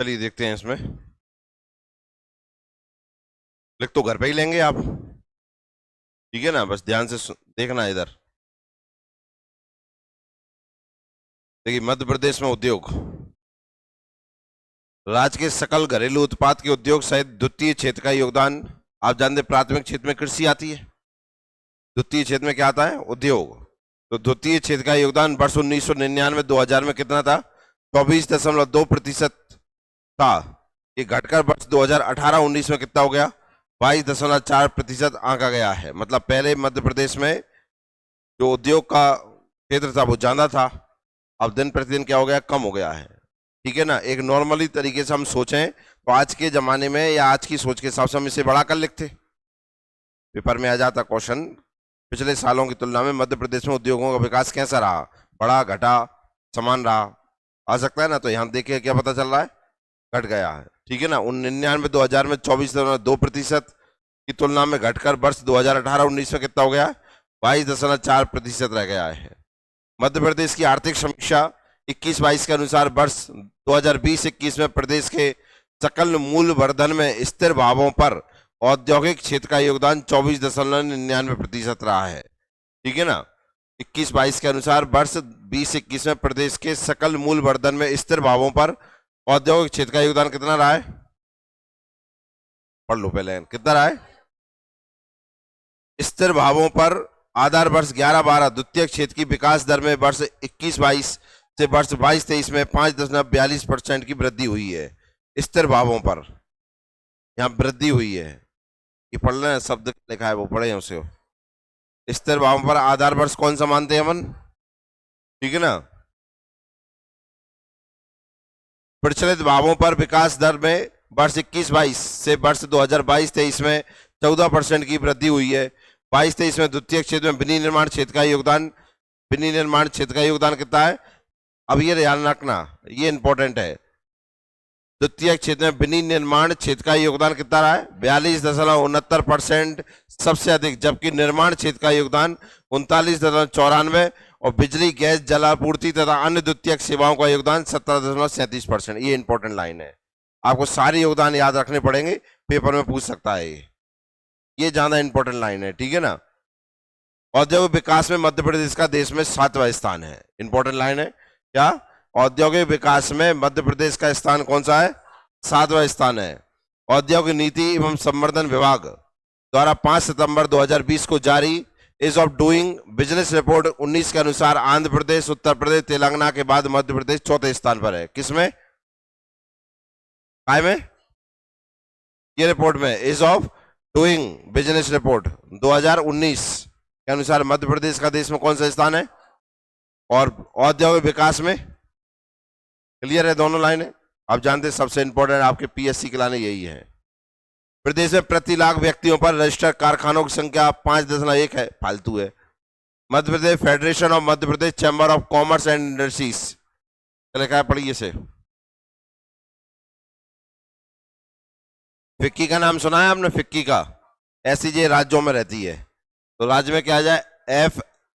चलिए देखते हैं इसमें। लिख तो घर पे ही लेंगे आप, ठीक है ना, बस ध्यान से देखना इधर। देखिए, मध्य प्रदेश में उद्योग, राज्य के सकल घरेलू उत्पाद के उद्योग सहित द्वितीय क्षेत्र का योगदान। आप जानते हैं प्राथमिक क्षेत्र में कृषि आती है, द्वितीय क्षेत्र में क्या आता है, उद्योग। तो द्वितीय क्षेत्र का योगदान वर्ष 1999-2000 में कितना था, 24.2% था। ये घटकर वर्ष 2018-19 में कितना हो गया, 22.4% आंका गया है। मतलब पहले मध्य प्रदेश में जो उद्योग का क्षेत्र था वो ज्यादा था, अब दिन प्रतिदिन क्या हो गया, कम हो गया है। ठीक है ना। एक नॉर्मली तरीके से हम सोचें तो आज के जमाने में या आज की सोच के हिसाब से हम इसे बढ़ा कर लिखते, पेपर में आ जाता क्वेश्चन, पिछले सालों की तुलना में मध्य प्रदेश में उद्योगों का विकास कैसा रहा, बढ़ा, घटा, समान रहा, आ सकता है ना। तो यहाँ देखिए क्या पता चल रहा है, घट गया है। ठीक है ना। 1999-2000 में 24.2% की तुलना में घटकर वर्ष 2018-19 में कितना हो गया, 22.4% रह गया है। मध्य प्रदेश की आर्थिक समीक्षा 21-22 के अनुसार वर्ष 2020-21 में प्रदेश के सकल मूल्य वर्धन में स्थिर भावों पर औद्योगिक क्षेत्र का योगदान 24.99% रहा है। ठीक है ना। 21-22 के अनुसार वर्ष 20-21 में प्रदेश के सकल मूल्य वर्धन में स्थिर भावों पर औद्योगिक क्षेत्र का योगदान कितना रहा है, पढ़ लो पहले, कितना रहा है। स्थिर भावों पर आधार वर्ष 11-12 द्वितीय क्षेत्र की विकास दर में वर्ष 21-22 से वर्ष 22-23 में 5.42% की वृद्धि हुई है। स्थिर भावों पर यहाँ वृद्धि हुई है, ये पढ़ लें, शब्द लिखा है वो पढ़े उसे। स्थिर भावों पर आधार वर्ष कौन सा मानते हैं अपन, ठीक है ना। प्रचलित भावों पर विकास दर में वर्ष 21-22 से वर्ष 2022-23 में 14% की वृद्धि हुई है। 22-23 में द्वितीय क्षेत्र में विनिर्माण क्षेत्र का योगदान, विनिर्माण क्षेत्र का योगदान कितना है, अब ये ध्यान रखना, ये इंपॉर्टेंट है। द्वितीय क्षेत्र में विनिर्माण क्षेत्र का योगदान कितना रहा है, 42.69% सबसे अधिक, जबकि निर्माण क्षेत्र का योगदान 39.94 और बिजली, गैस, जलापूर्ति तथा अन्य द्वितीयक सेवाओं का योगदान 17.37%। ये इंपॉर्टेंट लाइन है, आपको सारे योगदान याद रखने पड़ेंगे, पेपर में पूछ सकता है ये ज्यादा इंपॉर्टेंट लाइन है। ठीक है ना। औद्योगिक विकास में मध्य प्रदेश का देश में 7वां स्थान है। इंपॉर्टेंट लाइन है क्या, औद्योगिक विकास में मध्य प्रदेश का स्थान कौन सा है, 7वां स्थान है। औद्योगिक नीति एवं संवर्धन विभाग द्वारा 5 सितंबर 2020 को जारी is of doing business report 19 के अनुसार आंध्र प्रदेश, उत्तर प्रदेश, तेलंगाना के बाद मध्य प्रदेश चौथे स्थान पर है। किसमें, काय में, ये रिपोर्ट में is of doing business report 2019 के अनुसार मध्य प्रदेश का देश में कौन सा स्थान है। और औद्योगिक विकास में, क्लियर है दोनों लाइनें। आप जानते हैं सबसे इंपॉर्टेंट आपके पीएससी के लाने यही है। प्रदेश में प्रति लाख व्यक्तियों पर रजिस्टर्ड कारखानों की संख्या 5.1 है, फालतू है। Madhya Pradesh federation of Madhya Pradesh chamber of commerce and industries, लिखा है, पढ़िए से। फिक्की का नाम सुना है आपने, फिक्की का, ऐसी जे राज्यों में रहती है। तो राज्य में क्या आ जाए,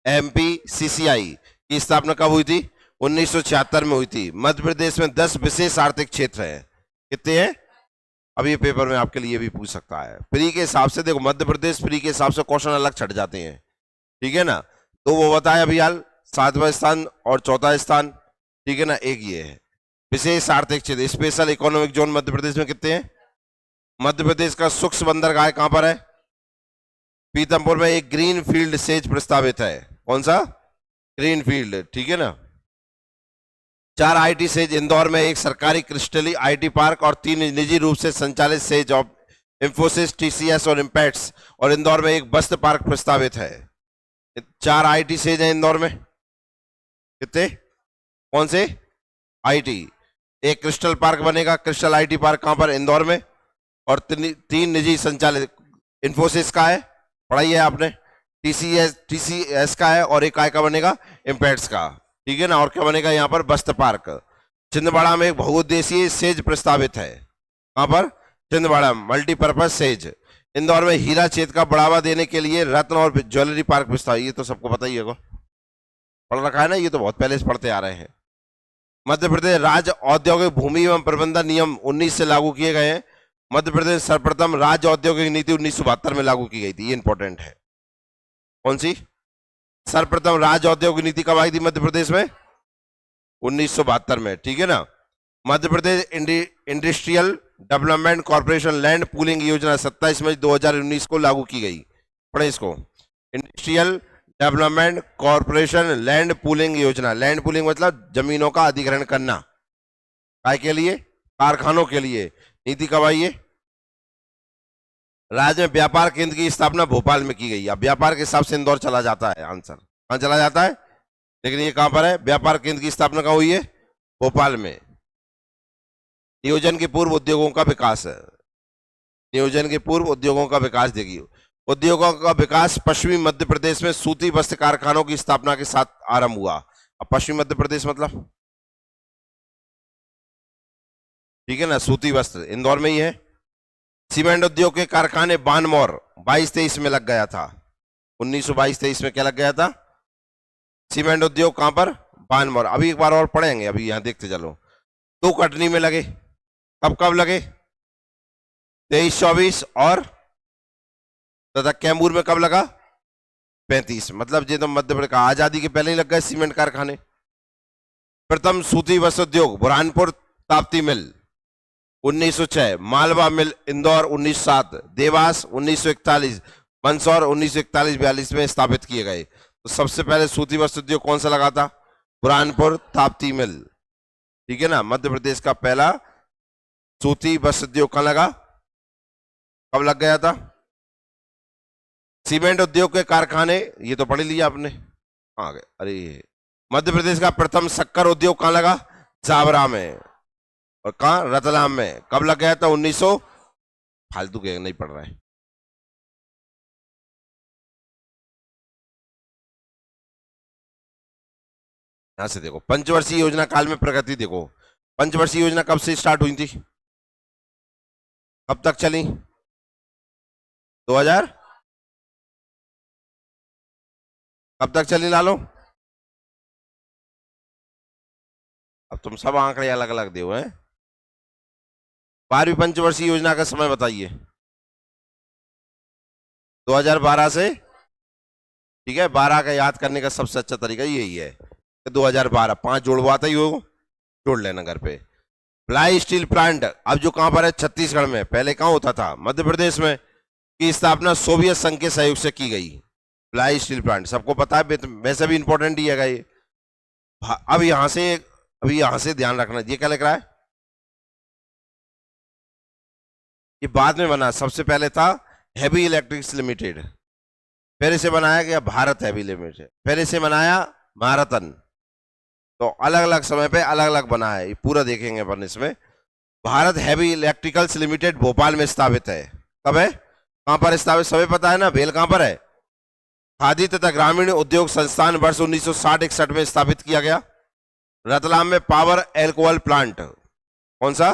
FMPCCI की स्थापना कब हुई थी, 1976 में हुई थी। मध्य प्रदेश में 10 विशेष आर्थिक क्षेत्र है, कितने हैं, अब ये पेपर में आपके लिए भी पूछ सकता है। फ्री के हिसाब से देखो, मध्य प्रदेश फ्री के हिसाब से क्वेश्चन अलग छट जाते हैं, ठीक है ना। तो वो बताया अभी हाल, 7वां स्थान और चौथा स्थान, ठीक है ना। एक ये है विशेष आर्थिक क्षेत्र, special economic zone, Madhya Pradesh में कितने हैं। मध्य प्रदेश का सूक्ष्म बंदरगाह कहां पर है, पीतमपुर में। एक ग्रीन फील्ड सेज प्रस्तावित है, कौन सा, ग्रीन फील्ड, ठीक है ना। 4 आईटी सेज इंदौर में, एक सरकारी क्रिस्टली आईटी पार्क और 3 निजी रूप से संचालित सेज ऑफ इंफोसिस, TCS और इम्पैक्ट्स। और इंदौर में एक बस्त पार्क प्रस्तावित है। 4 आईटी सेज है इंदौर में, कितने, कौन से, आईटी। एक क्रिस्टल पार्क बनेगा, क्रिस्टल आईटी पार्क कहां पर, इंदौर में। और 3 निजी संचालित, इंफोसिस का है, पढ़ाई है आपने, TCS का है, और एक काय का बनेगा, इम्पैक्ट्स का, ठीक है ना। और क्या बनेगा यहाँ पर, बस्त पार्क। छिंदवाड़ा में एक बहुउद्देशीय सेज प्रस्तावित है, कहां पर, छिंदवाड़ा, मल्टीपर्पज सेज। इंदौर में हीरा क्षेत्र का बढ़ावा देने के लिए रत्न और ज्वेलरी पार्क प्रस्तावित, ये तो सबको पता ही होगा, पढ़ रखा है ना, ये तो बहुत पहले से पढ़ते आ रहे हैं। मध्य प्रदेश राज्य औद्योगिक भूमि एवं प्रबंधन नियम 19 से लागू किए गए हैं। मध्य प्रदेश सर्वप्रथम राज्य औद्योगिक नीति 1972 में लागू की गई थी। ये इंपॉर्टेंट है। कौन सी? सर्वप्रथम राज्य औद्योगिक नीति कब आई थी मध्य प्रदेश में? 1972 में। ठीक है ना। Madhya Pradesh industrial development corporation land pooling योजना 27 मई 2019 को लागू की गई। पढ़े इसको। Industrial development corporation land pooling योजना। लैंड पूलिंग मतलब जमीनों का अधिग्रहण करना। काय के लिए? कारखानों के लिए। नीति कब आई है? राज्य में व्यापार केंद्र की स्थापना भोपाल में की गई। अब व्यापार के हिसाब से इंदौर चला जाता है। आंसर कहां चला जाता है? लेकिन ये कहां पर है? व्यापार केंद्र की स्थापना कहां हुई है? भोपाल में। नियोजन के पूर्व उद्योगों का विकास है। नियोजन के पूर्व उद्योगों का विकास देखिए। उद्योगों का विकास पश्चिमी मध्य प्रदेश में सूती वस्त्र कारखानों की स्थापना के साथ आरंभ हुआ। अब पश्चिमी मध्य प्रदेश मतलब ठीक है ना, सूती वस्त्र इंदौर में ही है। सीमेंट उद्योग के कारखाने बानमौर 22-23 में लग गया था। 1922-23 में क्या लग गया था? सीमेंट उद्योग कहां पर? बानमौर। अभी एक बार और पढ़ेंगे, अभी यहां देखते चलो। दो कटनी में लगे। कब कब लगे? 23-24 और तथा कैमूर में कब लगा? 35। मतलब ये तो मध्य प्रदेश का आजादी के पहले ही लग गए सीमेंट कारखाने। प्रथम सूती वस्त्र उद्योग बुरहानपुर ताप्ती मिल 1906, मालवा मिल इंदौर 1907, देवास 1941, मंदसौर 1941-42 में स्थापित किए गए। तो सबसे पहले सूती वस्त्र उद्योग कौन सा लगा था? बुरहानपुर ताप्ती मिल। ठीक है ना। मध्य प्रदेश का पहला सूती वस्त्र उद्योग कहां लगा? कब लग गया था? सीमेंट उद्योग के कारखाने ये तो पढ़ लिया आपने। आ गए। अरे मध्य प्रदेश का प्रथम शक्कर उद्योग कहां लगा? जावरा में। और कहां? रतलाम में। कब लग गया था? 1900। फालतू के नहीं पढ़ रहा है। यहां से देखो पंचवर्षीय योजना काल में प्रगति देखो। पंचवर्षीय योजना कब से स्टार्ट हुई थी? कब तक चली? 2000। कब तक चली लालो? अब तुम सब आंकड़े अलग अलग दे हैं। 12वीं पंचवर्षीय योजना का समय बताइए। 2012 से। ठीक है। 12 का याद करने का सबसे अच्छा तरीका यही है कि 2012 5 जोड़वाता ही हो, जोड़ लेना घर पे। प्लाई स्टील प्लांट अब जो कहां पर है? छत्तीसगढ़ में। पहले कहां होता था? मध्य प्रदेश में। की स्थापना सोवियत संघ के सहयोग से की गई। प्लाई स्टील प्लांट सबको पता है, वैसे भी इंपॉर्टेंट ही है ये। अब यहां से ध्यान रखना। ये क्या लिख रहा है? ये बाद में बना। सबसे पहले था हैवी इलेक्ट्रिक्स लिमिटेड, फिर इसे बनाया गया भारत हैवी लिमिटेड, फिर इसे बनाया महारतन। तो अलग अलग समय पे अलग अलग बना है। ये पूरा देखेंगे अपन इसमें। Bharat heavy electricals limited Bhopal में स्थापित है। कब है? कहां पर स्थापित? सभी पता है ना। भेल कहां पर है? खादी तथा ग्रामीण उद्योग संस्थान वर्ष 1960-61 में स्थापित किया गया। रतलाम में पावर एल्कोहल प्लांट कौन सा?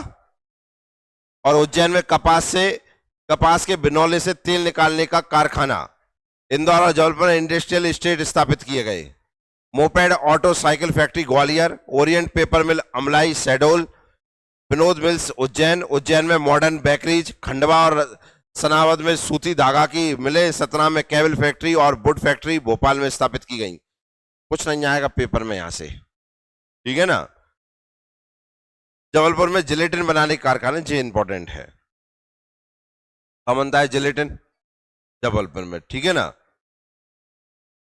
और उज्जैन में कपास के बिनौले से तेल निकालने का कारखाना। इंदौर और जबलपुर में इंडस्ट्रियल एस्टेट स्थापित किए गए। Moped auto cycle factory Gwalior, Orient paper mill Amlai Shahdol, Vinod mills Ujjain में मॉडर्न बेकरीज, खंडवा और सनावद में सूती धागा की मिले, सतना में केबल फैक्ट्री और वुड फैक्ट्री भोपाल में स्थापित की गई। कुछ नहीं आएगा पेपर में यहां से। ठीक है ना। जबलपुर में जिलेटिन बनाने के कारखाने, ये इंपॉर्टेंट है। कब बनता है जिलेटिन? जबलपुर में। ठीक है ना।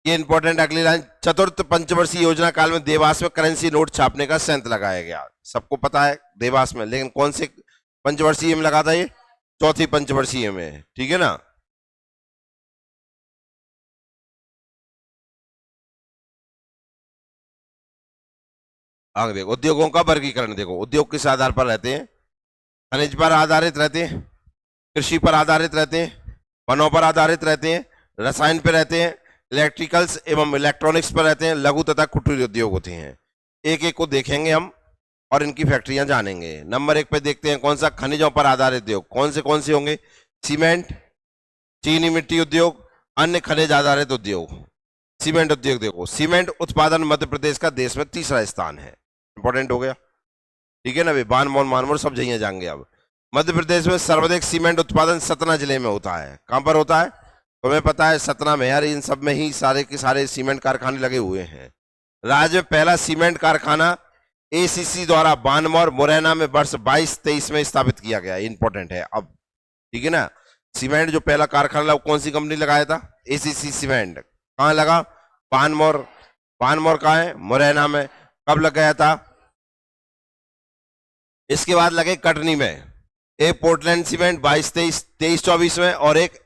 ये इंपॉर्टेंट। अगली लाइन, चतुर्थ पंचवर्षीय योजना काल में देवास में करेंसी नोट छापने का संयंत्र लगाया गया। सबको पता है देवास में, लेकिन कौन से पंचवर्षीय में लगा था? ये चौथी पंचवर्षीय में। ठीक है ना। आगे देखो उद्योगों का वर्गीकरण देखो। उद्योग किस आधार पर रहते हैं? खनिज पर आधारित रहते हैं, कृषि पर आधारित रहते हैं, वनों पर आधारित रहते हैं, रसायन पर रहते हैं, इलेक्ट्रिकल्स एवं इलेक्ट्रॉनिक्स पर रहते हैं, लघु तथा कुटीर उद्योग होते हैं। एक एक को देखेंगे हम और इनकी फैक्ट्रियां जानेंगे। नंबर 1 पे देखते हैं कौन सा? खनिजों पर आधारित उद्योग। कौन से होंगे? सीमेंट, चीनी मिट्टी उद्योग, अन्य खनिज आधारित उद्योग। सीमेंट उद्योग देखो। सीमेंट उत्पादन मध्य प्रदेश का देश में तीसरा स्थान है। इंपॉर्टेंट हो गया, ठीक है ना भाई। बानमोर मानमोर सब जगह जाएंगे। अब मध्य प्रदेश में सर्वाधिक सीमेंट उत्पादन सतना जिले में होता है। कहां पर होता है? तुम्हें पता है, सतना में यार, इन सब में ही सारे के सारे सीमेंट कारखाने लगे हुए हैं। राज्य में पहला सीमेंट कारखाना एसीसी द्वारा बानमोर मुरैना में वर्ष 22-23 में स्थापित किया गया। इंपॉर्टेंट है अब, ठीक है ना। सीमेंट जो पहला कारखाना लगा, कौन सी कंपनी लगाया था? ACC cement. कहां लगा? बानमोर। बानमोर कहां है? मुरैना में। कब लग गया था? इसके बाद लगे कटनी में एक पोर्टलैंड सीमेंट 23-24 में, और एक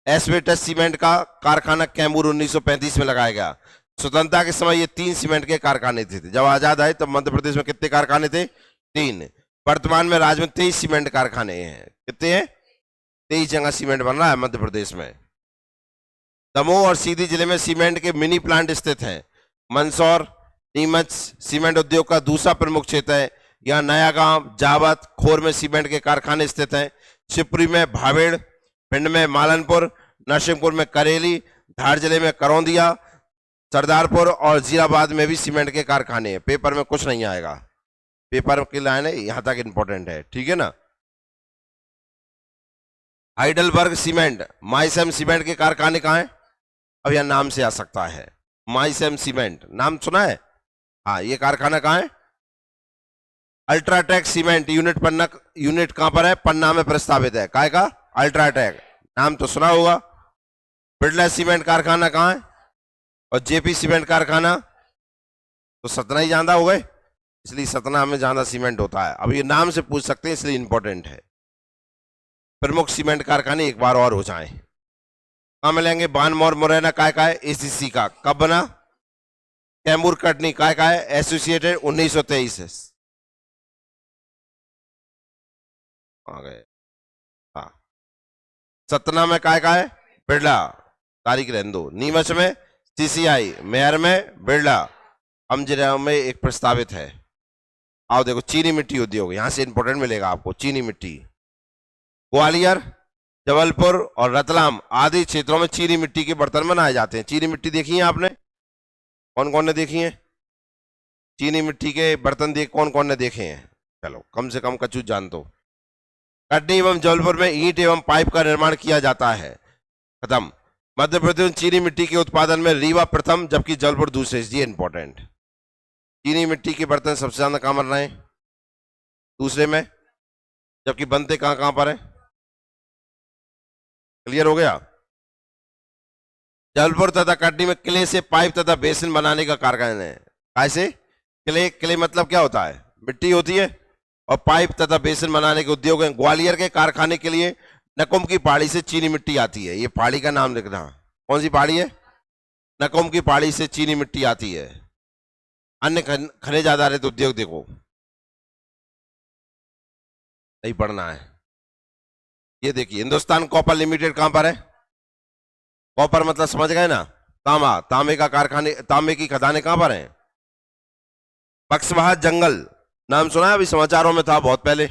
एस्बेस्टस सीमेंट का कारखाना कैमूर 1935 में लगाया गया। स्वतंत्रता के समय ये 3 सीमेंट के कारखाने थे। जब आजाद आए तब मध्य प्रदेश में कितने कारखाने थे? 3। वर्तमान में राज्य में 23 सीमेंट कारखाने हैं। कितने हैं? 23 जगह सीमेंट बन रहा है मध्य प्रदेश में। दमोह और सीधी जिले में सीमेंट के मिनी प्लांट स्थित हैं। मंदसौर नीमच सीमेंट उद्योग का दूसरा प्रमुख क्षेत्र है। यहाँ नया गांव, जावत, खोर में सीमेंट के कारखाने स्थित हैं। शिवपुरी में भावेड़, भिंड में मालनपुर, नरसिंहपुर में करेली, धार जिले में करौंदिया, सरदारपुर और जीराबाद में भी सीमेंट के कारखाने हैं। पेपर में कुछ नहीं आएगा, पेपर की लाइन है, यहां तक इंपॉर्टेंट है, ठीक है ना। हाइडलबर्ग सीमेंट, माइसम सीमेंट के कारखाने कहां हैं? अब यह नाम से आ सकता है, माइसम सीमेंट, नाम सुना है? हाँ, ये कारखाना कहां है? अल्ट्राटेक सीमेंट यूनिट कहां पर है? पन्ना में प्रस्तावित है। काय का? अल्ट्राटेक, नाम तो सुना होगा। बिरला सीमेंट कारखाना कहां है? और जेपी सीमेंट कारखाना तो सतना ही ज्यादा हो गए, इसलिए सतना में ज्यादा सीमेंट होता है। अब ये नाम से पूछ सकते हैं, इसलिए इंपॉर्टेंट है। प्रमुख सीमेंट कारखाने एक बार और हो जाए। कहां मिलेंगे? बानमोर मुरैना काय का है? एसीसी का। कब बना? कैमूर कटनी काय का है? एसोसिएटेड 1923 आ गए। हाँ, सतना में काय का है? बिरला, तारीख रहने दो। नीमच में सीसीआई, मेयर में बिरला, अमजिरा में एक प्रस्तावित है। आओ देखो, चीनी मिट्टी उद्योग, यहां से इंपॉर्टेंट मिलेगा आपको। चीनी मिट्टी ग्वालियर, जबलपुर और रतलाम आदि क्षेत्रों में चीनी मिट्टी के बर्तन बनाए जाते हैं। चीनी मिट्टी देखी है आपने? कौन कौन ने देखी है चीनी मिट्टी के बर्तन? कौन कौन ने देखे हैं? चलो, कम से कम कछु जान दो। कटनी एवं जबलपुर में ईंट एवं पाइप का निर्माण किया जाता है। खत्म। मध्य प्रदेश में चीनी मिट्टी के उत्पादन में रीवा प्रथम, जबकि जबलपुर दूसरे। ये इंपॉर्टेंट, चीनी मिट्टी के बर्तन सबसे ज्यादा कहां बन रहे हैं? दूसरे में, जबकि बनते कहां कहां पर है? क्लियर हो गया? जबलपुर तथा कटनी में क्ले से पाइप तथा बेसिन बनाने का कारखाना है। कैसे? क्ले मतलब क्या होता है? मिट्टी होती है, और पाइप तथा बेसिन बनाने के उद्योग हैं। ग्वालियर के कारखाने के लिए नकुम की पहाड़ी से चीनी मिट्टी आती है। ये पहाड़ी का नाम लिखना। कौन सी पहाड़ी है? नकुम की पहाड़ी से चीनी मिट्टी आती है। अन्य खनिज आधारित उद्योग देखो, नहीं पढ़ना है। ये देखिए, हिंदुस्तान कॉपर लिमिटेड कहां पर है? कॉपर मतलब समझ गए ना, तांबा। तांबे का कारखाने, तांबे की खदानें कहां पर हैं? बक्सवाहा जंगल, नाम सुना है? अभी समाचारों में था बहुत पहले,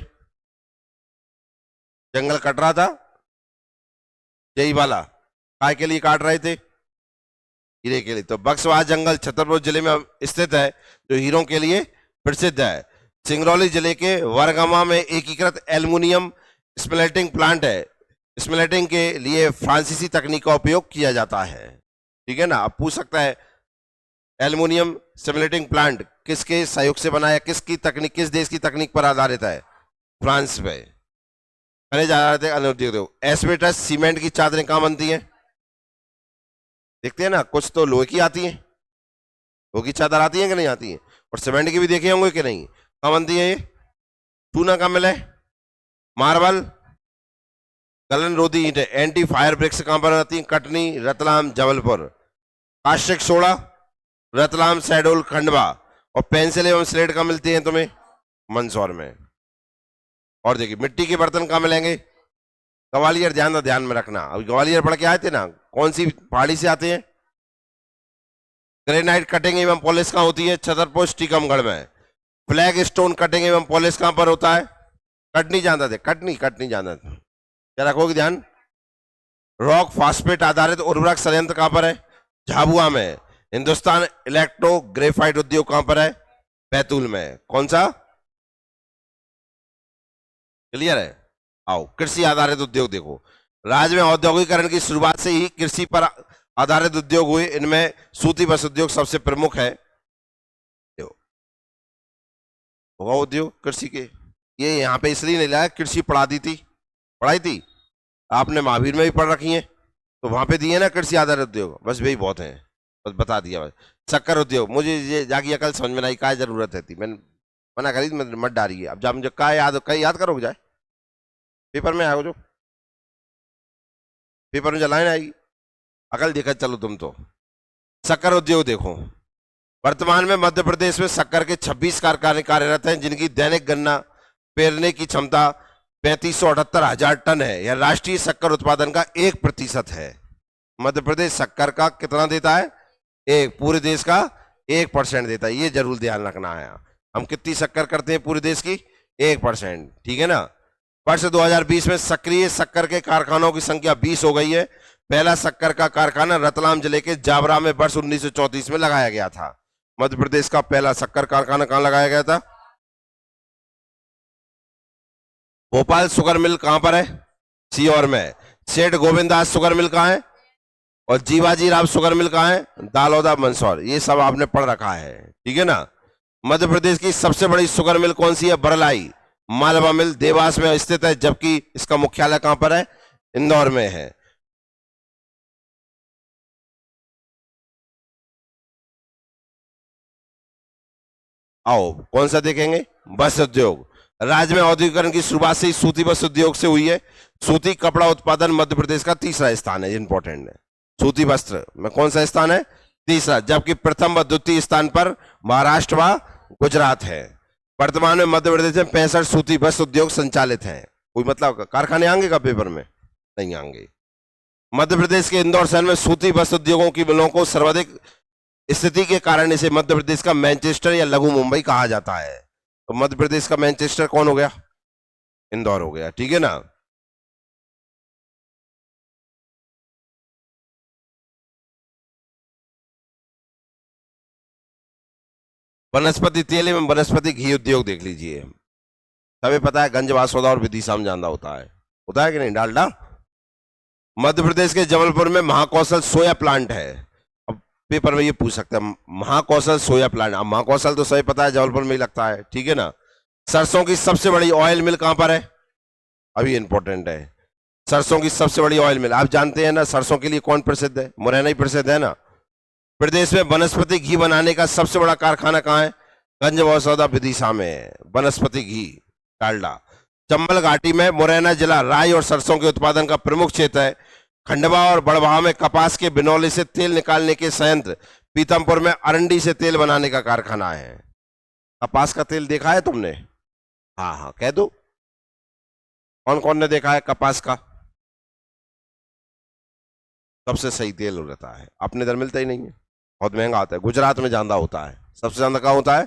जंगल कट रहा था। यही वाला काय के लिए काट रहे थे? हीरे के लिए। तो बक्सवाहा जंगल छतरपुर जिले में स्थित है, जो हीरों के लिए प्रसिद्ध है। सिंगरौली जिले के वरगमा में एकीकृत एल्युमिनियम स्मेल्टिंग प्लांट है। स्मेल्टिंग के लिए फ्रांसीसी तकनीक का उपयोग किया जाता है, ठीक है ना। अब पूछ सकता है, एल्युमिनियम स्मेल्टिंग प्लांट किसके सहयोग से बनाया? किसकी तकनीक, किस देश की तकनीक पर आधारित है? फ्रांस पे। खनिज आधारित अनुद्योग। एस्बेस्टस सीमेंट की चादरें कहां बनती हैं? देखते हैं ना, कुछ तो लोहे की आती है, लोहे की चादर आती है कि नहीं आती है? और सीमेंट की भी देखे होंगे कि नहीं? कहां बनती है ये? चूना कहां मिला है? मार्बल, गलन रोधी ईंट, एंटी फायर ब्रिक्स कहां पर आती है? कटनी, रतलाम, जबलपुर। Caustic soda, Ratlam, Shahdol, Khandwa. और पेंसिल एवं स्लेट कहां मिलती है तुम्हें? मंदसौर में। और देखिए, मिट्टी के बर्तन कहां मिलेंगे? ग्वालियर। ध्यान में रखना, अभी ग्वालियर पढ़ के आए थे ना, कौन सी पहाड़ी से आते हैं? ग्रेनाइट कटिंग एवं पॉलिश कहां होती है? छतरपुर, टीकमगढ़ में। फ्लैग स्टोन कटिंग एवं पॉलिश कहां पर होता है? कटनी जाना थे, कटनी जाना था, क्या रखोगे ध्यान? रॉक फास्फेट आधारित उर्वरक संयंत्र कहां पर है? झाबुआ में। हिंदुस्तान इलेक्ट्रो ग्रेफाइट उद्योग कहां पर है? बैतूल में। कौन सा? क्लियर है? आओ, कृषि आधारित उद्योग देखो। राज्य में औद्योगिकरण की शुरुआत से ही कृषि पर आधारित उद्योग हुए। इनमें सूती वस्त्र उद्योग सबसे प्रमुख है। होगा उद्योग कृषि के। ये यहाँ पे इसलिए नहीं लाया, कृषि पढ़ाई थी आपने, महावीर में भी पढ़ रखी है, तो वहां पे दिए ना कृषि आधारित उद्योग, बस वही बहुत है, बस बता दिया बस। शक्कर उद्योग, मुझे ये जाके अकल समझ में नहीं, क्या जरूरत है थी, मैंने मना करी, मत डारिए। अब जब मुझे क्या याद, कहीं याद करोगे जाए पेपर में आएगा, जो पेपर में जलाए ना आएगी, अकल देखा चलो तुम तो। शक्कर उद्योग देखो, वर्तमान में मध्य प्रदेश में शक्कर के 26 कारखाने कार्यरत हैं, जिनकी दैनिक गन्ना पेरने की क्षमता 3578,000 टन है। यह राष्ट्रीय शक्कर उत्पादन का 1% है। मध्य प्रदेश शक्कर का कितना देता है? एक, पूरे देश का 1% देता है, ये जरूर ध्यान रखना है। हम कितनी शक्कर करते हैं पूरे देश की? 1%, ठीक है ना। वर्ष 2020 में सक्रिय शक्कर के कारखानों की संख्या 20 हो गई है। पहला शक्कर का कारखाना रतलाम जिले के जावरा में वर्ष 1934 में लगाया गया था। मध्य प्रदेश का पहला शक्कर कारखाना कहां लगाया गया था? भोपाल शुगर मिल कहां पर है? सीहोर में। सेठ गोविंदास शुगर मिल कहां है? और जीवाजी राव शुगर मिल कहां है? दालौदा मंदसौर। ये सब आपने पढ़ रखा है, ठीक है ना। मध्य प्रदेश की सबसे बड़ी शुगर मिल कौन सी है? बरलाई मालवा मिल देवास में स्थित है, जबकि इसका मुख्यालय कहां पर है? इंदौर में है। आओ कौन सा देखेंगे? वस्त्र उद्योग। राज्य में औद्योगिकरण की शुरुआत से ही सूती वस्त्र उद्योग से हुई है। सूती कपड़ा उत्पादन मध्य प्रदेश का तीसरा स्थान है, इंपॉर्टेंट है। सूती वस्त्र में कौन सा स्थान है? तीसरा, जबकि प्रथम व द्वितीय स्थान पर महाराष्ट्र व गुजरात है। वर्तमान में मध्य प्रदेश में 65 सूती वस्त्र उद्योग संचालित हैं। कोई मतलब कारखाने आएंगे का पेपर में? नहीं आएंगे। मध्य प्रदेश के इंदौर शहर में सूती वस्त्र उद्योगों की मिलों को सर्वाधिक स्थिति के कारण इसे मध्य प्रदेश का मैनचेस्टर या लघु मुंबई कहा जाता है। तो मध्य प्रदेश का मैनचेस्टर कौन हो गया? इंदौर हो गया, ठीक है ना। वनस्पति तेल एवं वनस्पति घी उद्योग देख लीजिए। सभी पता है गंज वासौदा और विदिशा में ज्यादा होता है कि नहीं? डालडा। मध्य प्रदेश के जबलपुर में महाकौशल सोया प्लांट है। अब पेपर में ये पूछ सकते हैं, महाकौशल सोया प्लांट। अब महाकौशल तो सही पता है, जबलपुर में ही लगता है, ठीक है ना। सरसों की सबसे बड़ी ऑयल मिल कहां पर है? अभी इंपॉर्टेंट है। सरसों की सबसे बड़ी ऑयल मिल, आप जानते हैं ना सरसों के लिए कौन प्रसिद्ध है? मुरैना ही प्रसिद्ध है ना। प्रदेश में वनस्पति घी बनाने का सबसे बड़ा कारखाना कहां है? गंज वासौदा विदिशा में। वनस्पति घी डालडा। चंबल घाटी में मुरैना जिला राई और सरसों के उत्पादन का प्रमुख क्षेत्र है। खंडवा और बड़वाह में कपास के बिनौले से तेल निकालने के संयंत्र, पीतमपुर में अरंडी से तेल बनाने का कारखाना है। कपास का तेल देखा है तुमने? हाँ हाँ, कह दो कौन कौन ने देखा है कपास का? सबसे सही तेल रहता है, अपने इधर मिलता ही नहीं है, बहुत महंगा आता है। गुजरात में ज्यादा होता है, सबसे ज्यादा कहाँ होता है?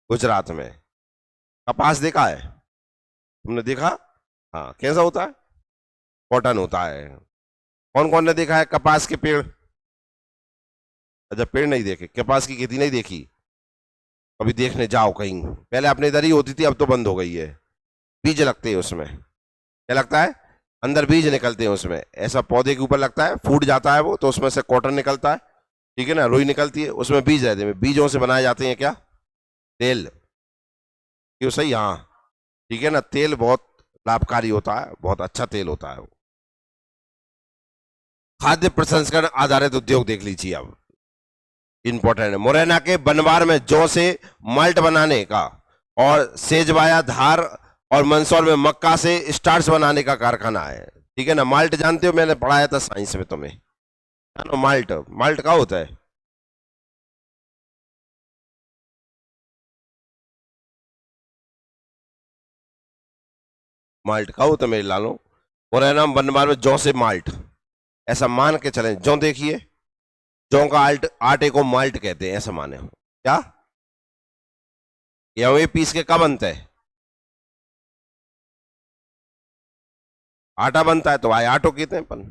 गुजरात में। कपास देखा है तुमने? देखा? हाँ, कैसा होता है? कॉटन होता है। कौन कौन ने देखा है कपास के पेड़? अच्छा, पेड़ नहीं देखे, कपास की खेती नहीं देखी? कभी देखने जाओ कहीं, पहले अपने इधर ही होती थी, अब तो बंद हो गई है। बीज लगते हैं उसमें, क्या लगता है? अंदर बीज निकलते हैं उसमें, ऐसा पौधे के ऊपर लगता है, फूट जाता है वो, तो उसमें से कॉटन निकलता है, ठीक है ना, रुई निकलती है, उसमें बीज रहते हैं, बीजों से बनाए जाते हैं क्या? तेल। क्यों? सही, हाँ, ठीक है ना। तेल बहुत लाभकारी होता है, बहुत अच्छा तेल होता है वो। खाद्य प्रसंस्करण आधारित उद्योग देख लीजिए अब, इंपॉर्टेंट है। मुरैना के बनवार में जौ से माल्ट बनाने का, और सेजवाया धार और मंदसौर में मक्का से स्टार्च बनाने का कारखाना है, ठीक है ना। माल्ट जानते हो, मैंने पढ़ाया था साइंस में तुम्हें, जानो माल्ट? माल्ट क्या होता है? माल्ट क्या होता है मेरे लालो? मुरैना बनवार में जौ से माल्ट, ऐसा मान के चलें। जौ देखिए, जौ का आटे को माल्ट कहते हैं, ऐसा माने हो क्या? ये पीस के कब बनता है? आटा बनता है तो भाई आटो कहते हैं अपन,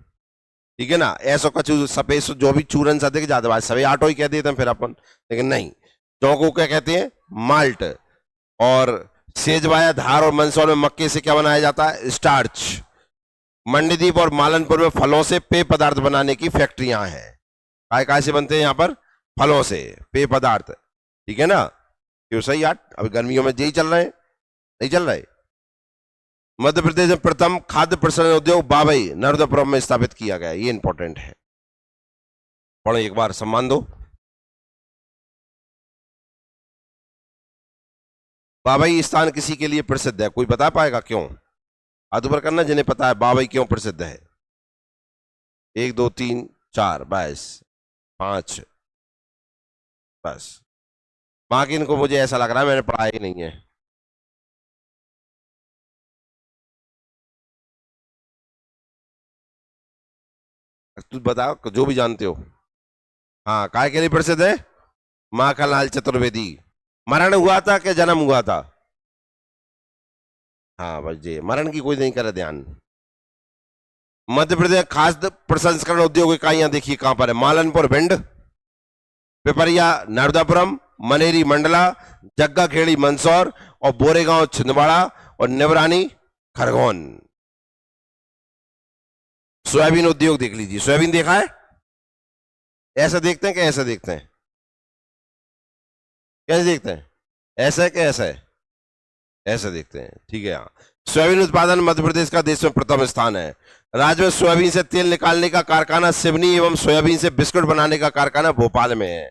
ठीक है ना। ऐसा कछु सफेद जो भी चूरन सा देख जाते भाई सभी आटो ही कह देते हैं फिर अपन, लेकिन नहीं। जौ को क्या कहते हैं? माल्ट। और सेजवाया, धार और मंदसौर में मक्के से क्या बनाया जाता है? स्टार्च। मंडीदीप और मालनपुर में फलों से पेय पदार्थ बनाने की फैक्ट्रियां हैं। काय से बनते हैं यहाँ पर? फलों से पेय पदार्थ। ठीक है ना? क्यों सही यार, अभी गर्मियों में यही चल रहे हैं, नहीं चल रहे? मध्य प्रदेश में प्रथम खाद्य प्रसंस्करण उद्योग बाबई नर्मदापुरम में स्थापित किया गया। ये इंपॉर्टेंट है, पढ़ो एक बार, सम्मान दो। बाबई स्थान किसी के लिए प्रसिद्ध है? कोई बता पाएगा क्यों? हाथ ऊपर करना जिन्हें पता है बाबई क्यों प्रसिद्ध है। 1 2 3 4 बस 5, बस। बाकी इनको मुझे ऐसा लग रहा है मैंने पढ़ाया ही नहीं है। तू बताओ जो भी जानते हो। हाँ, काय के लिए प्रसिद्ध है? माखनलाल चतुर्वेदी। मरण हुआ था क्या जन्म हुआ था? हाँ बस ये मरण की कोई नहीं करे ध्यान। मध्य प्रदेश खाद्य प्रसंस्करण उद्योग इकाइयां देखिए कहां पर है? मालनपुर भिंड, पिपरिया नर्मदापुरम, मनेरी मंडला, जग्गा खेड़ी मंदसौर और बोरेगांव छिंदवाड़ा और निवरानी खरगोन। सोयाबीन उद्योग देख लीजिए, सोयाबीन देखा है? ऐसा देखते हैं क्या ऐसा देखते हैं? कैसे देखते हैं? ऐसा है क्या ऐसा है? ऐसा देखते हैं, ठीक है। हाँ, सोयाबीन उत्पादन मध्य प्रदेश का देश में प्रथम स्थान है। राज्य में सोयाबीन से तेल निकालने का कारखाना सिवनी एवं सोयाबीन से बिस्कुट बनाने का कारखाना भोपाल में है।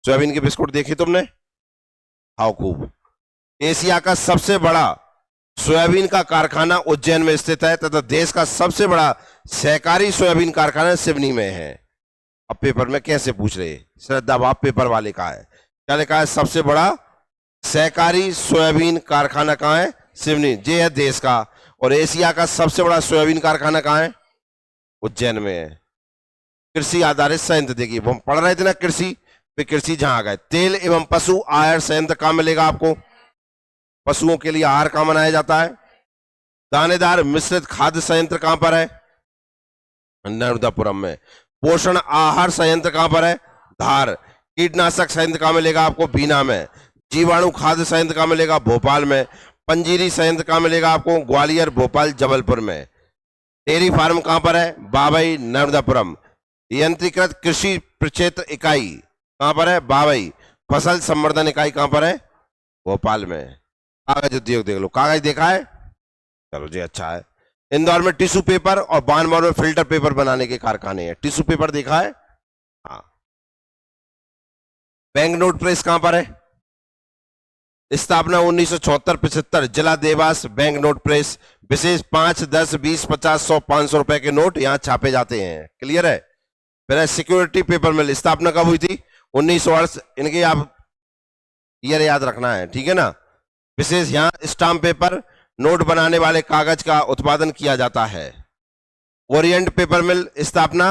सोयाबीन के बिस्कुट देखे तुमने? खाओ खूब। एशिया का सबसे बड़ा सोयाबीन का कारखाना उज्जैन में स्थित है तथा देश का सबसे बड़ा सहकारी सोयाबीन कारखाना सिवनी में है। अब पेपर में कैसे पूछ रहे, श्रद्धा बाप पेपर वाले का है, क्या लिखा है? सबसे बड़ा सहकारी सोयाबीन कारखाना कहां है? सिवनी। ये है देश का। और एशिया का सबसे बड़ा सोयाबीन कारखाना कहां है? उज्जैन में है। कृषि आधारित संयंत्र देखिए, हम पढ़ रहे थे ना कृषि पे, कृषि जहां आ गए। तेल एवं पशु आहार संयंत्र कहां मिलेगा आपको? पशुओं के लिए आहार कहां बनाया जाता है? दानेदार मिश्रित खाद्य संयंत्र कहां पर है? नर्मदापुरम में। पोषण आहार संयंत्र कहां पर है? धार। कीटनाशक संयंत्र कहां मिलेगा आपको? बीना में। जीवाणु खाद्य संयंत्र कहां मिलेगा? भोपाल में। पंजीरी संयंत्र कहां मिलेगा आपको? ग्वालियर, भोपाल, जबलपुर में। डेयरी फार्म कहां पर है? बाबई नर्मदापुरम। यंत्रीकृत कृषि प्रक्षेत्र इकाई कहां पर है? बाबई। फसल संवर्धन इकाई कहां पर है? भोपाल में। कागज उद्योग देख लो, कागज देखा है? चलो जी, अच्छा है। इंदौर में टिश्यू पेपर और बानमौर में फिल्टर पेपर बनाने के कारखाने हैं। टिश्यू पेपर देखा है? हाँ। बैंक नोट प्रेस कहां पर है? स्थापना 1974-75, जिला देवास। बैंक नोट प्रेस विशेष 5, 10, 20, 50, 100, 500 रुपए के नोट यहां छापे जाते हैं। क्लियर है? फिर सिक्योरिटी पेपर मिल स्थापना कब हुई थी? 1900। इनके आप ईयर याद रखना है, ठीक है ना? विशेष यहां स्टाम्प पेपर, नोट बनाने वाले कागज का उत्पादन किया जाता है। ओरिएंट पेपर मिल स्थापना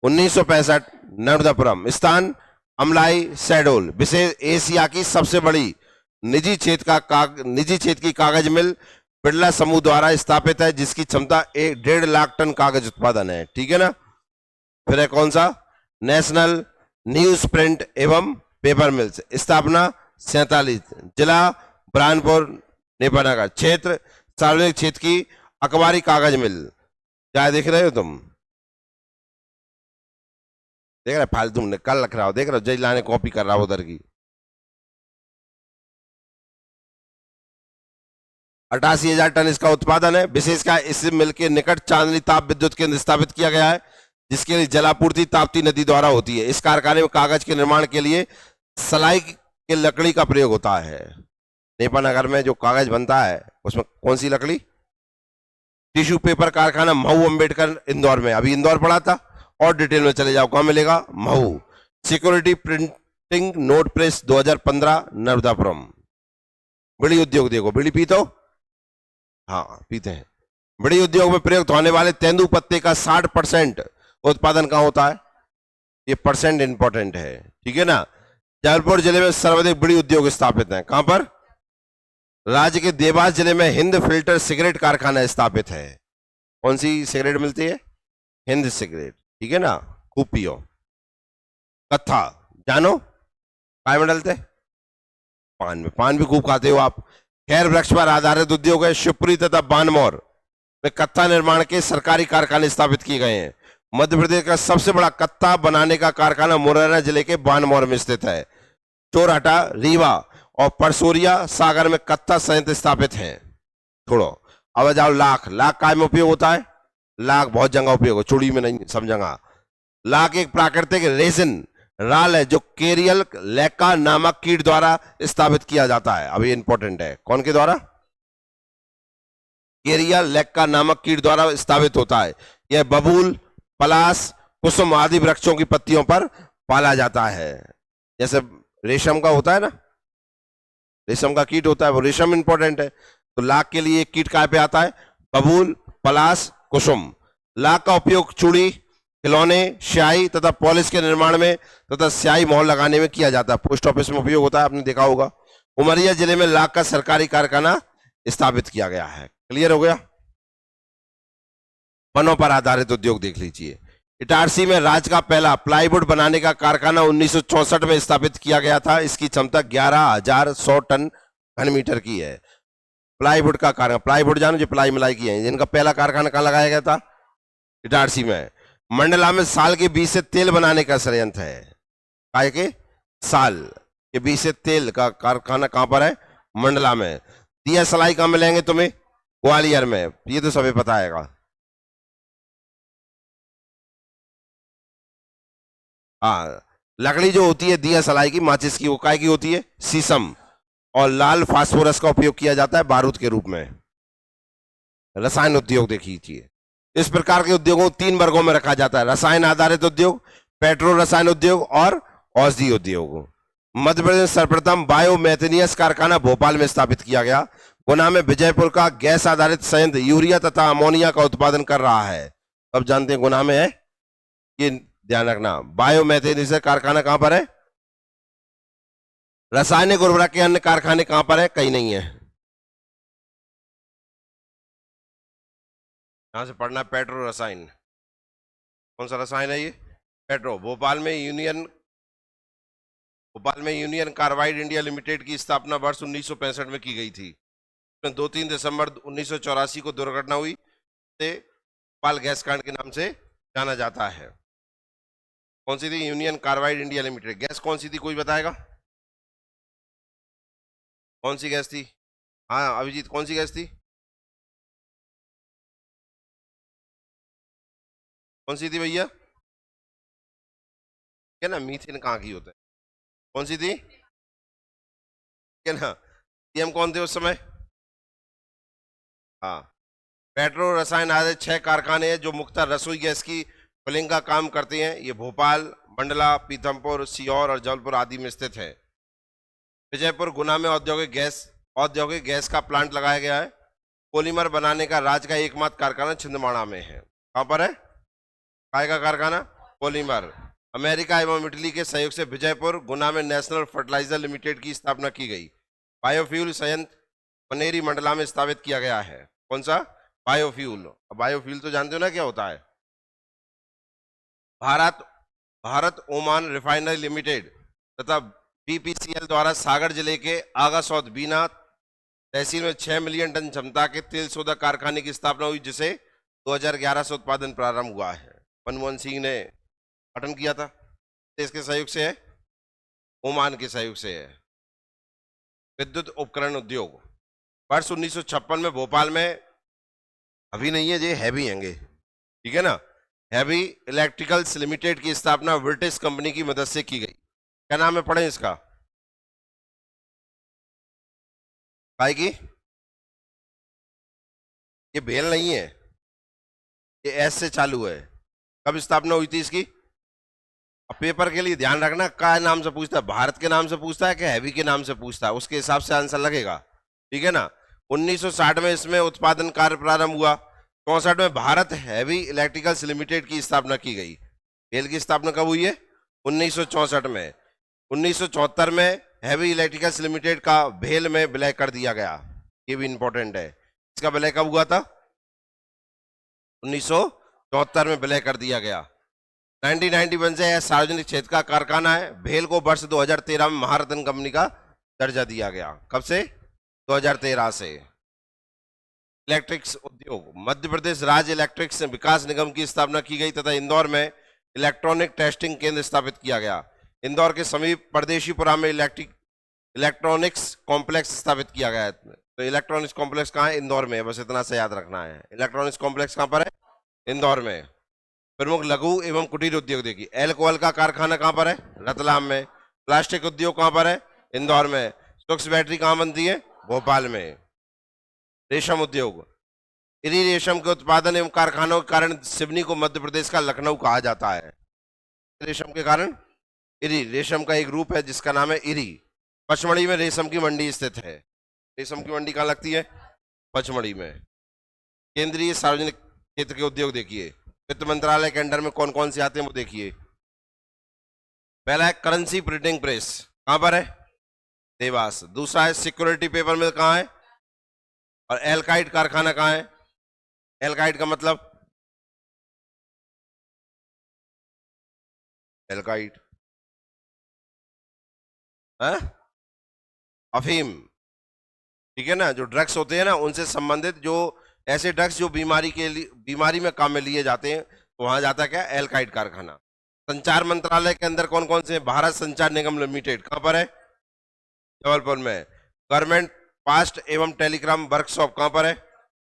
1965, नर्मदापुरम। स्थान अमलाई शहडोल। विशेष एशिया की सबसे बड़ी निजी क्षेत्र की कागज मिल बिरला समूह द्वारा स्थापित है, जिसकी क्षमता 1.5 लाख टन कागज उत्पादन है। ठीक है ना? फिर है कौन सा? नेशनल न्यूज प्रिंट एवं पेपर मिल्स। स्थापना 47, जिला बुरहानपुर नेपानगर। क्षेत्र सार्वजनिक क्षेत्र की अखबारी कागज मिल। क्या देख रहे हो तुम? देख रहे फालतू में कल रख रहा हो, देख रहे हो जय लाने कॉपी कर रहा हो उधर की। 88,000 टन इसका उत्पादन है। विशेषकर इस मिल के निकट चांदनी ताप विद्युत केंद्र स्थापित किया गया है, जिसके लिए जलापूर्ति ताप्ती नदी द्वारा होती है। इस कारखाने में कागज के निर्माण के लिए सलाई की लकड़ी का प्रयोग होता है। नेपानगर में जो कागज बनता है उसमें कौन सी लकड़ी? टिश्यू पेपर कारखाना महू अंबेडकर इंदौर में। अभी इंदौर पड़ा था, और डिटेल में चले जाओ कहां मिलेगा? Mhow. Security printing note press 2015, Narmadapuram. Bidi उद्योग देखो, बीड़ी पीते हो? हाँ पीते हैं। बीड़ी उद्योग में प्रयुक्त होने वाले तेंदू पत्ते का 60% उत्पादन कहां होता है? ये परसेंट इंपॉर्टेंट है, ठीक है ना? जबलपुर जिले में सर्वाधिक बीड़ी उद्योग स्थापित है। कहां पर? राज्य के देवास जिले में हिंद फिल्टर सिगरेट कारखाना स्थापित है। कौन सी सिगरेट मिलती है? हिंद सिगरेट, ठीक है ना? खूब पियो। कत्था जानो? काय में डालते? पान भी खूब खाते हो आप। खैर वृक्ष पर आधारित उद्योग है। शिवपुरी तथा बानमौर में कत्था निर्माण के सरकारी कारखाने स्थापित किए गए हैं। मध्य प्रदेश का सबसे बड़ा कत्था बनाने का कारखाना मुरैना जिले के बानमौर में स्थित है। चोरहटा, रीवा और परसोरिया सागर में कत्था संयंत्र स्थापित हैं। छोड़ो, अब जाओ लाख। लाख काय में उपयोग होता है? लाख बहुत जगह उपयोग हो, चूड़ी में नहीं, सब जगह। लाख एक प्राकृतिक रेजिन राल है जो केरियल लेका नामक कीट द्वारा स्थापित किया जाता है। अब ये इंपॉर्टेंट है, कौन के द्वारा? केरिया लेका नामक कीट द्वारा स्थापित होता है। यह बबूल, पलास, कुसुम आदि वृक्षों की पत्तियों पर पाला जाता है। जैसे रेशम का होता है ना, रेशम का कीट होता है, वो रेशम इंपॉर्टेंट है। तो लाख के लिए एक कीट कहाँ पे आता है? बबूल, पलास, कुसुम। लाख का उपयोग चूड़ी, खिलौने, स्याही तथा पॉलिश के निर्माण में तथा स्याही मोहर लगाने में किया जाता है। पोस्ट ऑफिस में उपयोग होता है, आपने देखा होगा। उमरिया जिले में लाख का सरकारी कारखाना स्थापित किया गया है। क्लियर हो गया? वनों पर आधारित उद्योग देख लीजिए। इटारसी में राज्य का पहला प्लाईवुड बनाने का कारखाना 1964 में स्थापित किया गया था। इसकी क्षमता 11,100 टन घन मीटर की है। प्लाईवुड का कारखाना, प्लाईवुड जानो जो प्लाई मिलाई की है, जिनका पहला कारखाना कहाँ लगाया गया था? इटारसी में। मंडला में साल के बीज से तेल बनाने का संयंत्र है। काय के? साल के बीज से तेल का कारखाना कहां पर है? मंडला में। दिया सलाई कहां मिलेंगे तुम्हें? ग्वालियर में। ये तो सभी पता है। हाँ, लकड़ी जो होती है दिया सलाई की, माचिस की, वो काय की होती है? शीशम। और लाल फास्फोरस का उपयोग किया जाता है बारूद के रूप में। रसायन उद्योग देखिए। इस प्रकार के उद्योगों को 3 वर्गों में रखा जाता है: रसायन आधारित उद्योग, पेट्रो रसायन उद्योग और औषधि उद्योग। मध्य प्रदेश सर्वप्रथम बायोमेथेनियस कारखाना भोपाल में स्थापित किया गया। गुना में विजयपुर का गैस आधारित संयंत्र यूरिया तथा अमोनिया का उत्पादन कर रहा है। अब जानते हैं गुना में है, ये ध्यान रखना। बायोमेथेनियस कारखाना कहां पर है? रासायनिक उर्वरक के अन्य कारखाने कहां पर है? कहीं नहीं है। यहां से पढ़ना पेट्रो रसायन। कौन सा रसायन है ये? पेट्रो। भोपाल में यूनियन कार्बाइड इंडिया लिमिटेड की स्थापना वर्ष 1965 में की गई थी। 2-3 दिसंबर 1984 को दुर्घटना हुई से भोपाल गैस कांड के नाम से जाना जाता है। कौन सी थी? Union carbide India limited. Gas कौन सी थी, कोई बताएगा? कौन सी गैस थी? हाँ अभिजीत, कौन सी गैस थी? कौन सी थी भैया? क्या ना, मीथेन कहाँ की होता है? कौन सी थी? क्या ना, सीएम कौन थे उस समय? हाँ। पेट्रो रसायन आधारित 6 कारखाने हैं जो मुख्यतः रसोई गैस की फिलिंग का काम करते हैं। ये भोपाल, मंडला, पीथमपुर, सीहोर और जबलपुर आदि में स्थित है। विजयपुर, गुना में औद्योगिक गैस का प्लांट लगाया गया है। पॉलीमर बनाने का राज्य का एकमात्र कारखाना छिंदवाड़ा में है। कहां पर है? काय का कारखाना? पॉलीमर। अमेरिका एवं इटली के सहयोग से विजयपुर, गुना में नेशनल फर्टिलाइजर लिमिटेड की स्थापना की गई। बायोफ्यूल संयंत्र पनेरी मंडला में स्थापित किया गया है। कौन सा? बायोफ्यूल। बायोफ्यूल तो जानते हो ना क्या होता है? भारत ओमान रिफाइनरी लिमिटेड तथा बीपीसीएल द्वारा सागर जिले के आगासौद बीना तहसील में 6 मिलियन टन क्षमता के तेल शोधक कारखाने की स्थापना हुई, जिसे 2011 से उत्पादन प्रारंभ हुआ है। मनमोहन सिंह ने गठन किया था। इसके सहयोग से है, ओमान के सहयोग से है। विद्युत उपकरण उद्योग वर्ष 1956 में भोपाल में, अभी नहीं है ये, हैवी हैंगे, ठीक है ना, हैवी इलेक्ट्रिकल्स लिमिटेड की स्थापना ब्रिटिश कंपनी की मदद से की गई। क्या नाम है, पढ़ें इसका? काय की? ये भेल नहीं है, ये एस से चालू है। कब स्थापना हुई थी इसकी? अब पेपर के लिए ध्यान रखना, काय नाम से पूछता है, भारत के नाम से पूछता है कि हैवी के नाम से पूछता है, उसके हिसाब से आंसर लगेगा, ठीक है ना। 1960 में इसमें उत्पादन कार्य प्रारंभ हुआ। 64 में भारत हैवी इलेक्ट्रिकल्स लिमिटेड की स्थापना की गई। भेल की स्थापना कब हुई है? 1964 में। 1974 में हैवी इलेक्ट्रिकल्स लिमिटेड का भेल में विलय कर दिया गया। ये भी इंपॉर्टेंट है। इसका विलय कब हुआ था? 1974 में विलय कर दिया गया। 1991 से यह सार्वजनिक क्षेत्र का कारखाना है। भेल को वर्ष 2013 में महारत्न कंपनी का दर्जा दिया गया। कब से? 2013 से। इलेक्ट्रिक्स उद्योग, मध्य प्रदेश राज्य इलेक्ट्रिक्स विकास निगम की स्थापना की गई तथा इंदौर में इलेक्ट्रॉनिक टेस्टिंग केंद्र स्थापित किया गया। इंदौर के समीप परदेशीपुरा में इलेक्ट्रॉनिक्स कॉम्प्लेक्स स्थापित किया गया है। तो इलेक्ट्रॉनिक्स कॉम्प्लेक्स कहाँ है? इंदौर में है, बस इतना से याद रखना है। इलेक्ट्रॉनिक्स कॉम्प्लेक्स कहाँ पर है? इंदौर में। प्रमुख लघु एवं कुटीर उद्योग देखिए, एल्कोहल का कारखाना कहाँ पर है? रतलाम में। प्लास्टिक उद्योग कहाँ पर है? इंदौर में। सूक्ष्म बैटरी कहाँ बनती है? भोपाल में। रेशम उद्योग, इरी रेशम के उत्पादन एवं कारखानों के कारण सिवनी को मध्य प्रदेश का लखनऊ कहा जाता है। रेशम के कारण इरी रेशम का एक रूप है जिसका नाम है इरी। पचमढ़ी में रेशम की मंडी स्थित है। रेशम की मंडी कहाँ लगती है? पचमढ़ी में। केंद्रीय सार्वजनिक क्षेत्र के उद्योग देखिए, वित्त मंत्रालय के अंडर में कौन कौन से आते हैं वो देखिए। पहला है करेंसी प्रिंटिंग प्रेस, कहां पर है? देवास। दूसरा है सिक्योरिटी पेपर मिल, कहां है? और एल्काइड कारखाना कहां है? एल्काइड का मतलब एल्काइड है अफीम, ठीक है ना, जो ड्रग्स होते हैं ना उनसे संबंधित, जो ऐसे ड्रग्स जो बीमारी में काम में लिए जाते हैं, तो वहां जाता है क्या? एल्काइड कारखाना। संचार मंत्रालय के अंदर कौन कौन से? भारत संचार निगम लिमिटेड, कहां पर है? जबलपुर में। गवर्नमेंट पास्ट एवं टेलीग्राम वर्कशॉप कहां पर है?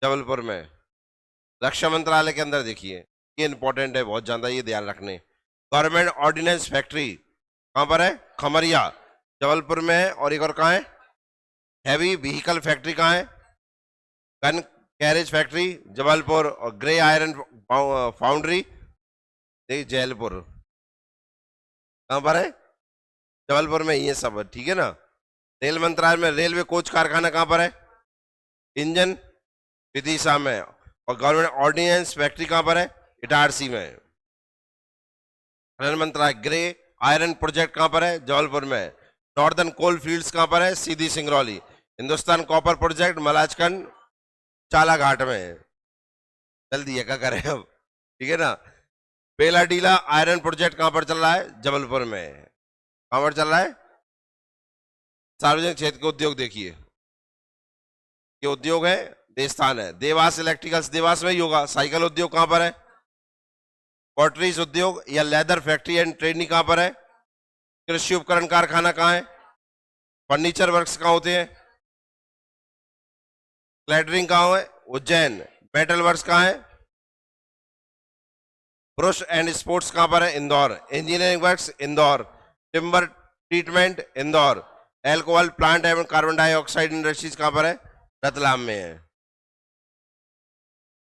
जबलपुर में। रक्षा मंत्रालय के अंदर देखिए, ये इंपॉर्टेंट है बहुत ज्यादा, ये ध्यान रखने। गवर्नमेंट ऑर्डिनेंस फैक्ट्री कहां पर है? खमरिया, जबलपुर में है। और एक और कहां है? हैवी व्हीकल फैक्ट्री कहां है? Gun carriage factory Jabalpur. और ग्रे आयरन फाउंड्री जयलपुर। कहां पर है? जबलपुर में। ये सब, ठीक है ना। रेल मंत्रालय में रेलवे कोच कारखाना कहां पर है? इंजन विदिशा में। और गवर्नमेंट ऑर्डिनेंस फैक्ट्री कहां पर है? इटारसी में। रेल मंत्रालय ग्रे आयरन प्रोजेक्ट कहां पर है? जबलपुर में। नॉर्दर्न कोल फील्ड्स कहां पर है? सीधी सिंगरौली। हिंदुस्तान कॉपर प्रोजेक्ट मलाजखंड चालाघाट में। जल्दी है, क्या करें अब, ठीक है ना। बेलाडीला आयरन प्रोजेक्ट कहां पर चल रहा है? जबलपुर में। कहां पर चल रहा है? सार्वजनिक क्षेत्र के उद्योग देखिए, ये उद्योग है, देवस्थान है। देवास इलेक्ट्रिकल्स, देवास में ही होगा। साइकिल उद्योग कहां पर है? पॉटरीज उद्योग या लेदर फैक्ट्री एंड ट्रेनिंग कहां पर है? कृषि उपकरण कारखाना कहां है? फर्नीचर वर्क्स कहां होते हैं? क्लैडरिंग कहां है? उज्जैन। मेटल वर्क्स कहां है? ब्रुश एंड स्पोर्ट्स कहां पर है? Indore. Engineering works Indore. Timber treatment Indore. Alcohol plant एवं कार्बन डाइऑक्साइड इंडस्ट्रीज कहां पर है? रतलाम में है।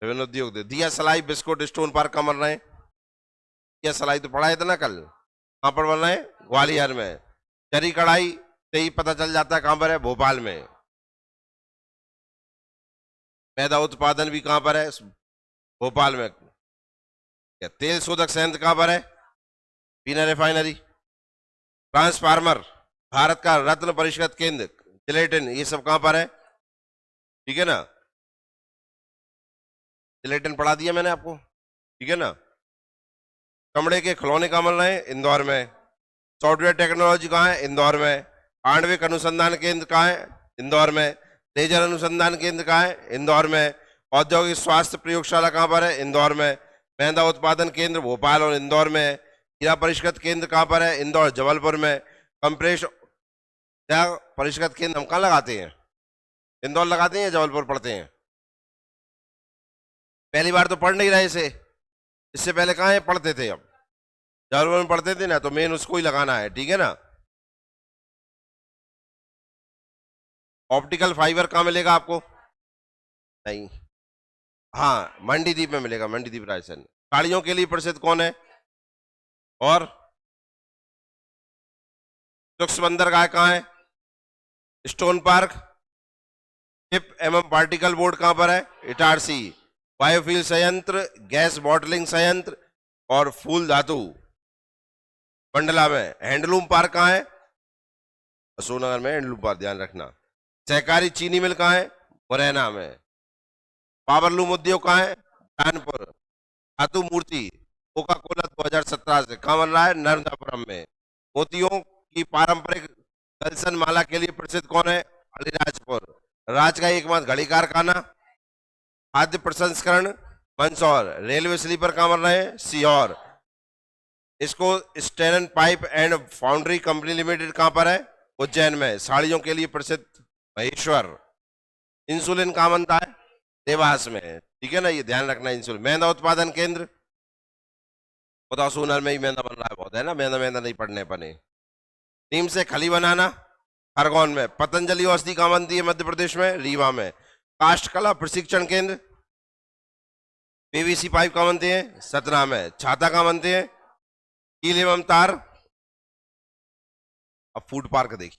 विभिन्न उद्योग दे दिया। सलाई बिस्कुट स्टोन पार्क कहां बन रहे हैं? दिया सलाई तो पढ़ा है था ना कल, कहां पर बन रहे हैं? ग्वालियर में। चरी कढ़ाई से ही पता चल जाता है कहां पर है? भोपाल में। मैदा उत्पादन भी कहां पर है? भोपाल में। तेल शोधक संयंत्र कहां पर है? बीना रिफाइनरी। ट्रांसफार्मर, भारत का रत्न परिष्कृत केंद्र, जिलेटिन, ये सब कहां पर है? ठीक है ना, जिलेटिन पढ़ा दिया मैंने आपको, ठीक है ना। चमड़े के खिलौने कहां बन रहे हैं? इंदौर में। सॉफ्टवेयर टेक्नोलॉजी कहां है? इंदौर में। आणविक अनुसंधान केंद्र कहां है? इंदौर में। लेजर अनुसंधान केंद्र कहां है? इंदौर में। औद्योगिक स्वास्थ्य प्रयोगशाला कहां पर है? इंदौर में। मैदा उत्पादन केंद्र भोपाल और इंदौर में। हीरा परिष्कृत केंद्र कहां पर है? इंदौर जबलपुर में। कंप्रेस परिष्कृत केंद्र हम कहां लगाते हैं? इंदौर लगाते हैं या जबलपुर पढ़ते हैं? पहली बार तो पढ़ नहीं रहे इसे, इससे पहले कहां है पढ़ते थे? अब जबलपुर में पढ़ते थे ना, तो मेन उसको ही लगाना है, ठीक है ना। ऑप्टिकल फाइबर कहां मिलेगा आपको? नहीं, हाँ मंडीदीप में मिलेगा, मंडीदीप राजस्थान। साड़ियों के लिए प्रसिद्ध कौन है? और सूक्ष्म बंदरगाह कहां है? Stone park. चिप एवं पार्टिकल बोर्ड कहां पर है? इटारसी। बायोफ्यूल संयंत्र, गैस बॉटलिंग संयंत्र और फूल धातु मंडला में। हैंडलूम पार्क कहां है? अशोकनगर में हैंडलूम पार्क, ध्यान रखना। सहकारी चीनी मिल कहां है? मुरैना में। पावरलूम उद्योग कहां है? कानपुर। धातु मूर्ति कोका कोला 2017 से कहां बन रहा है? नर्मदापुरम में। मोतियों की पारंपरिक गलसन माला के लिए प्रसिद्ध कौन है? अलीराजपुर। राज्य का एकमात्र घड़ी कारखाना, खाद्य प्रसंस्करण, मंदसौर। रेलवे स्लीपर कहां बन रहे हैं? सीहोर। इसको स्टेरन pipe and foundry company limited कहां पर है? उज्जैन में। साड़ियों के लिए प्रसिद्ध महेश्वर। इंसुलिन कहां बनता है? देवास में। ठीक है ना, ये ध्यान रखना। इंसुलिन। मैदा उत्पादन केंद्र बताओ, सोनर में ही मैदा बन रहा है बहुत, है ना, मैदा मैदा नहीं पड़ने पने। नीम से खली बनाना, खरगोन में। पतंजलि औषधि कहां बनती है? मध्य प्रदेश में, रीवा में। काष्ठ कला प्रशिक्षण केंद्र, पीवीसी पाइप कहां बनते हैं? सतना में। छाता कहां बनते हैं? कील एवं तार। अब फूड पार्क देखिए,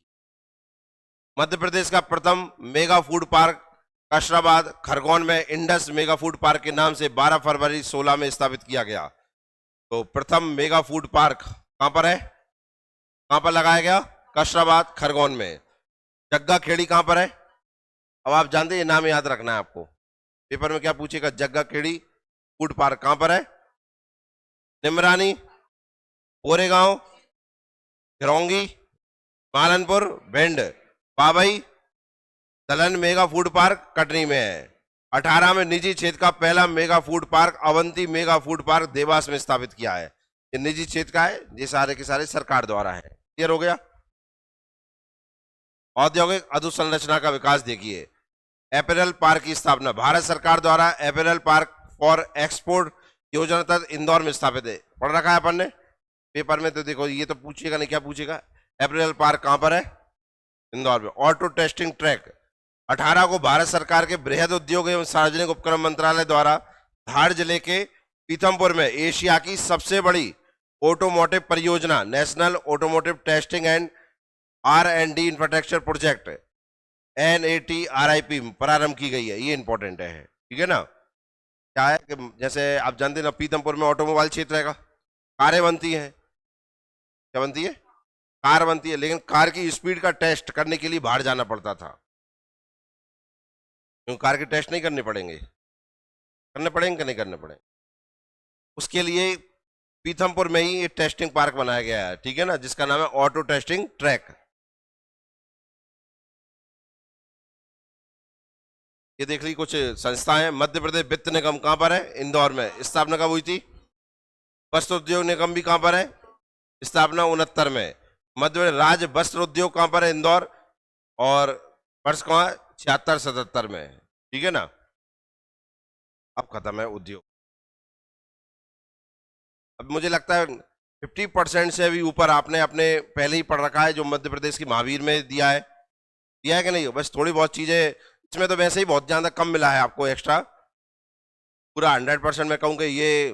मध्य प्रदेश का प्रथम मेगा फूड पार्क कशराबाद खरगोन में इंडस मेगा फूड पार्क के नाम से 12 फरवरी 16 में स्थापित किया गया। तो प्रथम मेगा फूड पार्क कहां पर है? कहां पर लगाया गया? कशराबाद खरगोन में। जग्गा खेड़ी कहां पर है? अब आप जानते हैं, ये नाम याद रखना है आपको, पेपर में क्या पूछेगा। जग्गा खेड़ी फूड पार्क कहां पर है? निमरानी, कोरेगांव, घरौंगी, मालनपुर, भिंड। बाबई दलन मेगा फूड पार्क कटनी में है। 18 में निजी क्षेत्र का पहला mega food park Avanti mega food park Dewas में स्थापित किया है। ये निजी क्षेत्र का है, ये सारे के सारे सरकार द्वारा है। क्लियर हो गया? औद्योगिक अधोसंरचना का विकास देखिए। एपरल पार्क की स्थापना भारत सरकार द्वारा एपरल पार्क फॉर एक्सपोर्ट योजना तहत इंदौर में स्थापित है। पढ़ रखा है अपन ने पेपर में, तो देखो ये तो पूछेगा नहीं, क्या पूछेगा? एपरल पार्क कहां पर है? इंदौर में। ऑटो टेस्टिंग ट्रैक 18 को भारत सरकार के बृहद उद्योग एवं सार्वजनिक उपक्रम मंत्रालय द्वारा धार जिले के पीथमपुर में एशिया की सबसे बड़ी ऑटोमोटिव परियोजना national automotive testing and R&D infrastructure project NATRIP प्रारंभ की गई है। ये इंपॉर्टेंट है, ठीक है ना। क्या है कि जैसे आप जानते हैं ना, पीथमपुर में ऑटोमोबाइल क्षेत्र है, कारें बनती हैं। क्या बनती है? कार बनती है, लेकिन कार की स्पीड का टेस्ट करने के लिए बाहर जाना पड़ता था। क्यों? कार के टेस्ट नहीं करने पड़ेंगे? करने पड़ेंगे कि नहीं करने पड़ेंगे? उसके लिए पीथमपुर में ही एक टेस्टिंग पार्क बनाया गया है, ठीक है ना, जिसका नाम है ऑटो टेस्टिंग ट्रैक। ये देख ली कुछ संस्थाएं। मध्य प्रदेश वित्त निगम कहां पर है? इंदौर में। स्थापना कब हुई थी? वस्त्र उद्योग निगम भी कहां पर है? स्थापना 69 में। मध्य प्रदेश राज्य वस्त्र उद्योग कहां पर है? इंदौर। और वर्ष कहां? 76-77 में। ठीक है ना। अब खत्म है उद्योग। अब मुझे लगता है 50% से भी ऊपर आपने अपने पहले ही पढ़ रखा है, जो मध्य प्रदेश की महावीर में दिया है कि नहीं? बस थोड़ी बहुत चीजें इसमें तो वैसे ही बहुत ज्यादा कम मिला है आपको एक्स्ट्रा। पूरा 100% मैं कहूँगा ये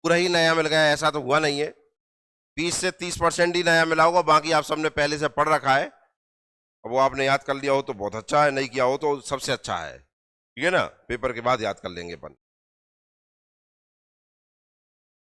पूरा ही नया मिल गया, ऐसा तो हुआ नहीं है। 20 से 30% ही नया मिला होगा, बाकी आप सबने पहले से पढ़ रखा है। अब वो आपने याद कर लिया हो तो बहुत अच्छा है, नहीं किया हो तो सबसे अच्छा है, ठीक है ना। पेपर के बाद याद कर लेंगे अपन।